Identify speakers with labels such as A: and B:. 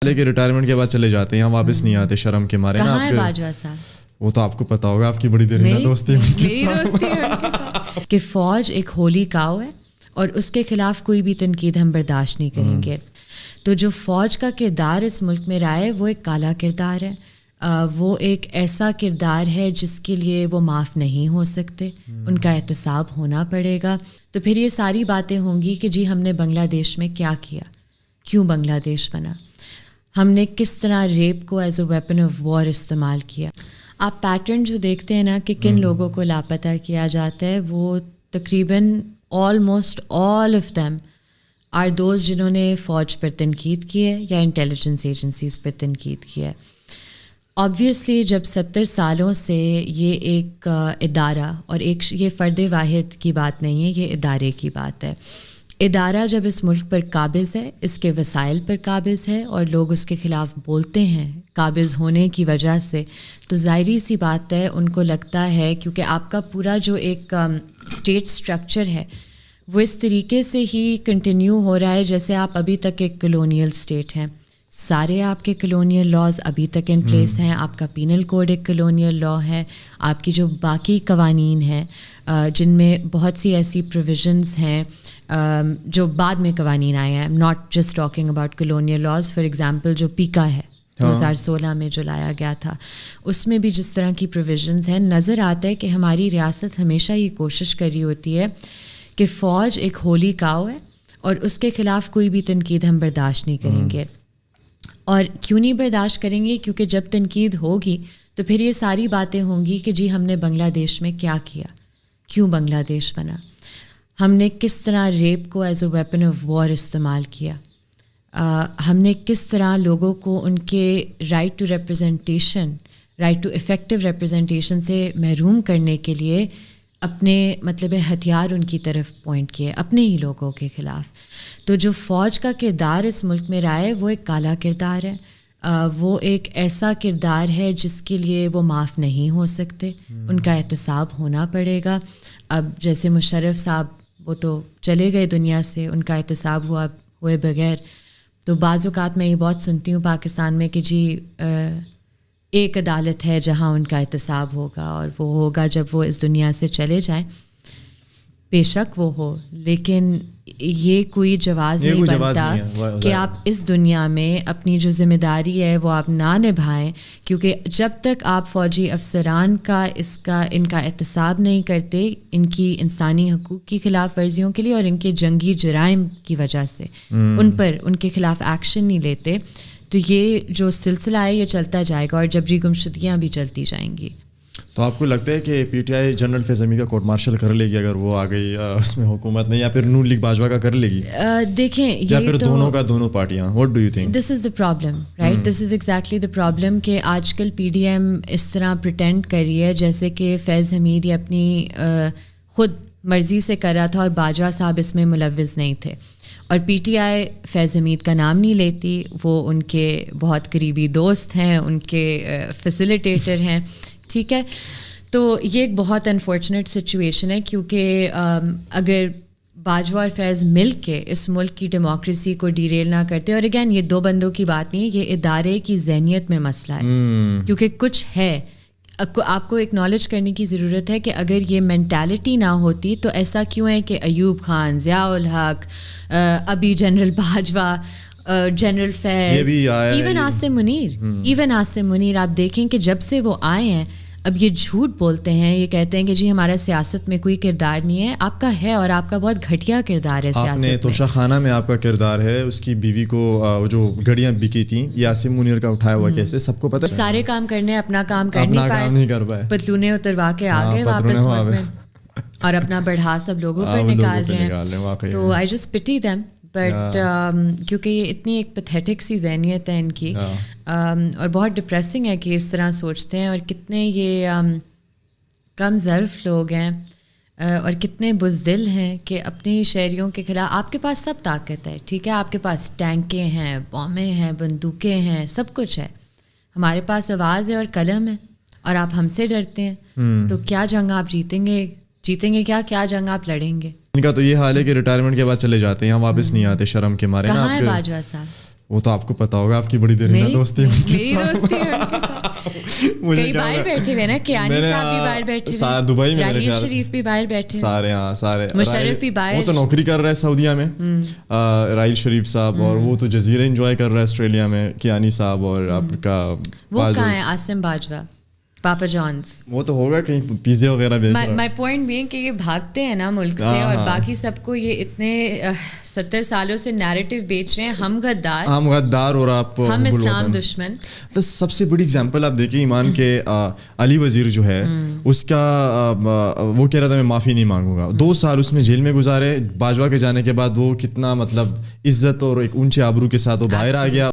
A: لیکن ریٹائرمنٹ کے بعد چلے جاتے ہیں, یہاں واپس نہیں آتے شرم کے مارے.
B: کہاں ہے باجوہ صاحب؟
A: وہ تو آپ کو پتا ہوگا, آپ کی بڑی دیرینہ دوستی ہے ان کے
B: ساتھ. کہ فوج ایک ہولی کاؤ ہے اور اس کے خلاف کوئی بھی تنقید ہم برداشت نہیں کریں گے. تو جو فوج کا کردار اس ملک میں رہا ہے وہ ایک کالا کردار ہے, وہ ایک ایسا کردار ہے جس کے لیے وہ معاف نہیں ہو سکتے, ان کا احتساب ہونا پڑے گا. تو پھر یہ ساری باتیں ہوں گی کہ جی ہم نے بنگلہ دیش میں کیا کیا, کیوں بنگلہ دیش بنا, ہم نے کس طرح ریپ کو as a weapon of war استعمال کیا. آپ پیٹرن جو دیکھتے ہیں نا کہ کن لوگوں کو لاپتہ کیا جاتا ہے, وہ تقریباً almost all of them are those جنہوں نے فوج پر تنقید کی ہے یا انٹیلیجنس ایجنسیز پر تنقید کی ہے. آبویسلی جب 70 سالوں سے یہ ایک ادارہ, اور ایک یہ فرد واحد کی بات نہیں ہے, یہ ادارے کی بات ہے. ادارہ جب اس ملک پر قابض ہے, اس کے وسائل پر قابض ہے اور لوگ اس کے خلاف بولتے ہیں قابض ہونے کی وجہ سے, تو ظاہری سی بات ہے ان کو لگتا ہے, کیونکہ آپ کا پورا جو ایک اسٹیٹ سٹرکچر ہے وہ اس طریقے سے ہی کنٹینیو ہو رہا ہے جیسے آپ ابھی تک ایک کلونیل اسٹیٹ ہیں. سارے آپ کے کلونیل لاز ابھی تک ان پلیس ہیں, آپ کا پینل کوڈ ایک کلونیل لا ہے, آپ کی جو باقی قوانین ہیں جن میں بہت سی ایسی پروویژنز ہیں جو بعد میں قوانین آئے ہیں. I am not just talking about colonial laws. For example جو پیکا ہے 2016 میں جو لایا گیا تھا, اس میں بھی جس طرح کی پروویژنز ہیں, نظر آتا ہے کہ ہماری ریاست ہمیشہ یہ کوشش کر رہی ہوتی ہے کہ فوج ایک ہولی کاؤ ہے اور اس کے خلاف کوئی بھی تنقید ہم برداشت نہیں کریں گے. اور کیوں نہیں برداشت کریں گے؟ کیونکہ جب تنقید ہوگی تو پھر یہ ساری باتیں ہوں گی کہ جی ہم نے بنگلہ دیش میں کیا کیا, کیوں بنگلہ دیش بنا, ہم نے کس طرح ریپ کو as a weapon of war استعمال کیا, ہم نے کس طرح لوگوں کو ان کے right to representation, right to effective representation سے محروم کرنے کے لیے اپنے مطلب ہتھیار ان کی طرف پوائنٹ کیے, اپنے ہی لوگوں کے خلاف. تو جو فوج کا کردار اس ملک میں رہا ہے وہ ایک کالا کردار ہے, وہ ایک ایسا کردار ہے جس کے لیے وہ معاف نہیں ہو سکتے, ان کا احتساب ہونا پڑے گا. اب جیسے مشرف صاحب وہ تو چلے گئے دنیا سے, ان کا احتساب ہوئے بغیر. تو بعض اوقات میں یہ بہت سنتی ہوں پاکستان میں کہ جی ایک عدالت ہے جہاں ان کا احتساب ہوگا, اور وہ ہوگا جب وہ اس دنیا سے چلے جائیں. بے شک وہ ہو, لیکن یہ کوئی جواز نہیں بنتا کہ آپ اس دنیا میں اپنی جو ذمہ داری ہے وہ آپ نہ نبھائیں, کیونکہ جب تک آپ فوجی افسران کا ان کا احتساب نہیں کرتے ان کی انسانی حقوق کی خلاف ورزیوں کے لیے اور ان کے جنگی جرائم کی وجہ سے ان کے خلاف ایکشن نہیں لیتے, تو یہ جو سلسلہ ہے یہ چلتا جائے گا اور جبری گمشدگیاں بھی چلتی جائیں گی.
A: تو آپ کو لگتا ہے کہ پی ٹی آئی جنرل فیض حمید کا کورٹ مارشل کر لے گی اگر وہ آ گئی اس میں حکومت میں, یا پھر نون لیگ باجوہ کا کر لے گی؟
B: دیکھیں
A: یا پھر دونوں کا دونوں پارٹیاں, what do you think?
B: This is the problem, right, this is exactly the problem کہ آج کل پی ڈی ایم اس طرح پریٹینڈ کر رہی ہے جیسے کہ فیض حمید یہ اپنی خود مرضی سے کر رہا تھا اور باجوہ صاحب اس میں ملوث نہیں تھے. اور پی ٹی آئی فیض حمید کا نام نہیں لیتی, وہ ان کے بہت قریبی دوست ہیں, ان کے فیسیلیٹیٹر ہیں, ٹھیک ہے. تو یہ ایک بہت انفارچونیٹ سچویشن ہے, کیونکہ اگر باجوہ اور فیض مل کے اس ملک کی ڈیموکریسی کو ڈیریل نہ کرتے, اور اگین یہ دو بندوں کی بات نہیں ہے, یہ ادارے کی ذہنیت میں مسئلہ ہے, کیونکہ کچھ ہے آپ کو اکنالج کرنے کی ضرورت ہے کہ اگر یہ مینٹالٹی نہ ہوتی تو ایسا کیوں ہے کہ ایوب خان, ضیاء الحق, ابھی جنرل باجوہ, جنرل فیض, ایون عاصم منیر, آپ دیکھیں کہ جب سے وہ آئے ہیں اب یہ جھوٹ بولتے ہیں, یہ کہتے ہیں کہ جی ہمارا سیاست میں کوئی کردار نہیں ہے. آپ کا ہے, اور آپ کا بہت گھٹیا کردار ہے سیاست میں.
A: توشہ خانہ میں آپ کا کردار ہے, اس کی بیوی کو جو گھڑیاں بکی تھیں یہ عاصم منیر کا اٹھایا ہوا کیسے, سب کو پتہ ہے.
B: سارے کام کرنے, اپنا کام نہیں کر پائے, پتلونے اتروا کے آ گئے واپس ملک میں اور اپنا بڑھا سب لوگوں پر نکال رہے ہیں. تو آئی جسٹ پٹی دیم, بٹ کیونکہ یہ اتنی ایک پیتھیٹک سی ذہنیت ہے ان کی, اور بہت ڈپریسنگ ہے کہ اس طرح سوچتے ہیں, اور کتنے یہ کم ظرف لوگ ہیں اور کتنے بزدل ہیں کہ اپنی شہریوں کے خلاف. آپ کے پاس سب طاقت ہے, ٹھیک ہے, آپ کے پاس ٹینکیں ہیں, بومیں ہیں, بندوقیں ہیں, سب کچھ ہے. ہمارے پاس آواز ہے اور قلم ہے, اور آپ ہم سے ڈرتے ہیں. تو کیا جنگ آپ جیتیں گے کیا جنگ آپ لڑیں گے؟
A: ان کا تو یہ حال ہے کہ ریٹائرمنٹ کے بعد چلے جاتے ہیں, یہاں واپس نہیں آتے شرم کے مارے.
B: کہاں ہے باجوہ صاحب؟
A: وہ تو آپ کو پتا ہوگا, آپ کی بڑی دیر
B: میری
A: دوستی ہے
B: دوستی ہے ان کے ساتھ. کئی باہر بیٹھے ہوئے نا, کیانی صاحب بھی باہر بیٹھے ہوئے,
A: دبئی میں,
B: راحیل شریف بھی باہر بیٹھے,
A: سارے, ہاں سارے,
B: مشرف بھی باہر,
A: وہ تو نوکری کر رہا ہے سعودیہ میں, راحیل شریف صاحب, اور وہ تو جزیرے انجوائے کر رہا ہے آسٹریلیا میں, کیانی صاحب, اور آپ کا
B: وہ کہاں ہے عاصم باجوہ, پاپا جانس,
A: وہ تو ہوگا کہیں پیزے وغیرہ بیچ رہا ہے.
B: مائی پوائنٹ بینگ کہ یہ بھاگتے ہیں نا ملک سے, اور باقی سب کو یہ اتنے 70 سالوں سے نیریٹو بیچ رہے ہیں, ہم غدار
A: اور آپ
B: ہم اسلام دشمن.
A: تو سب سے بڑی اگزامپل آپ دیکھیں ایمان کے علی وزیر جو ہے, اس کا وہ کہہ رہا تھا میں معافی نہیں مانگوں گا, 2 سال اس نے جیل میں گزارے. باجوہ کے جانے کے بعد وہ کتنا مطلب عزت اور ایک اونچے آبرو کے ساتھ وہ باہر آ گیا.